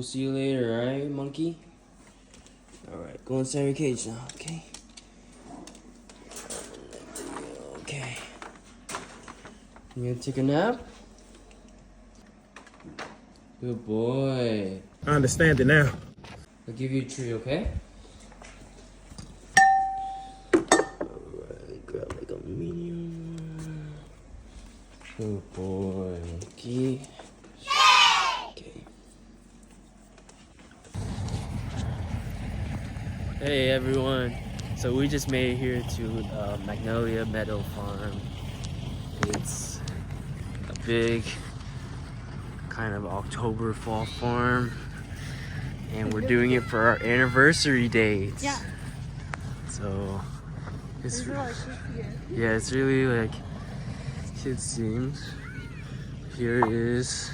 see you later, alright, monkey? Alright, go inside your cage now, okay? Okay. You gonna take a nap? Good boy. I understand it now. I'll give you a treat, okay? Alright, grab like a medium. Good boy, monkey. Okay. Hey everyone. So we just made it here to Magnolia Meadow Farm. It's a big kind of October fall farm. And we're doing it for our anniversary date. Yeah. So it's Yeah. it's really like kid themed. Here is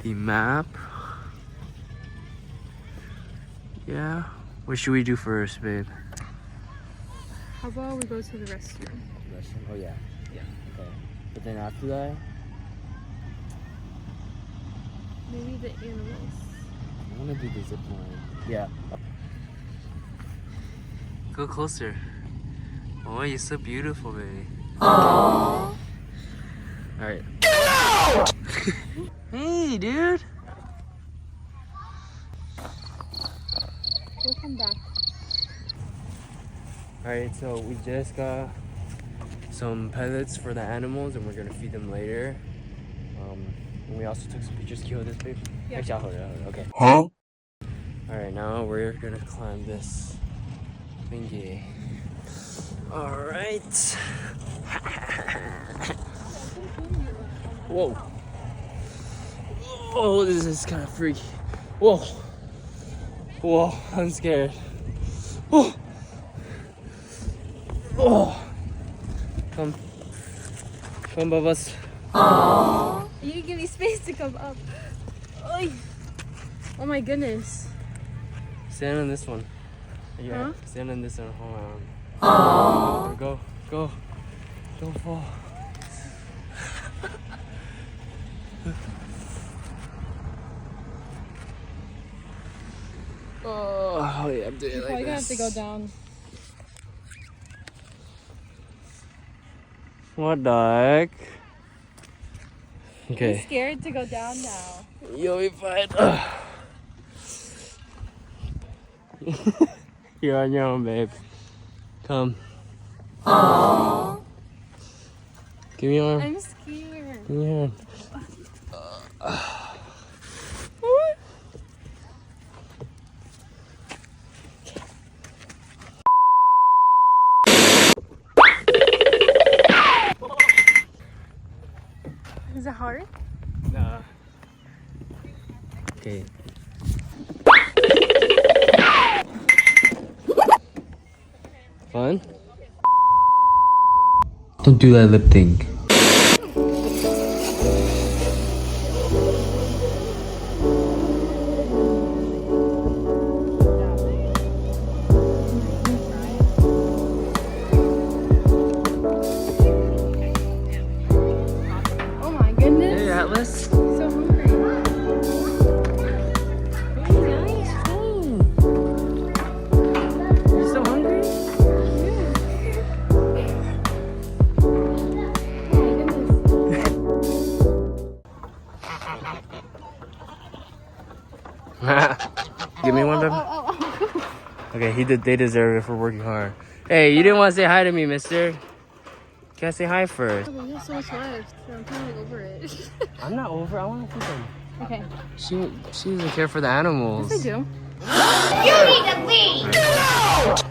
the map. Yeah. What should we do first, babe? How about we go to the restroom? Oh yeah. Yeah. Okay. But then after that, Maybe the animals. I want to do the zip line. Yeah. Go closer. Oh, you're so beautiful, baby. Aww. Alright. Hey, dude. We'll come back. Alright, so we just got some pellets for the animals and we're gonna feed them later. And we also took some pictures. Can you hold this, babe? Yeah. Actually, I'll hold it. Okay. Huh? Alright, now we're gonna climb this thingy. Alright. Whoa. Oh, this is kind of freaky. Whoa. Whoa, I'm scared. Oh. Oh. Come, Bubba's. Aww. You didn't give me space to come up. Oy. Oh my goodness. Stand on this one. Yeah, Huh? stand on this one. Hold on. Aww. Go, go. Don't fall. Oh, yeah, I'm doing it like You're this. gonna have to go down. What the heck? I'm Okay. scared to go down now. You'll be fine. You're on your own, babe. Come. Aww. Give me your arm. I'm scared. Give me your arm. Is it hard? Nah. Okay. Fun? Don't do that lip thing. Oh my goodness. Hey, Atlas. So hungry. Very nice. You so hungry? Give me one, babe. Okay, they deserve it for working hard. Hey, you didn't want to say hi to me, mister. You gotta say hi first. Oh, we have so much left. I'm kind of like over it. I'm not over. I want to feed them. Okay. She doesn't care for the animals. Yes, I do. You need to leave!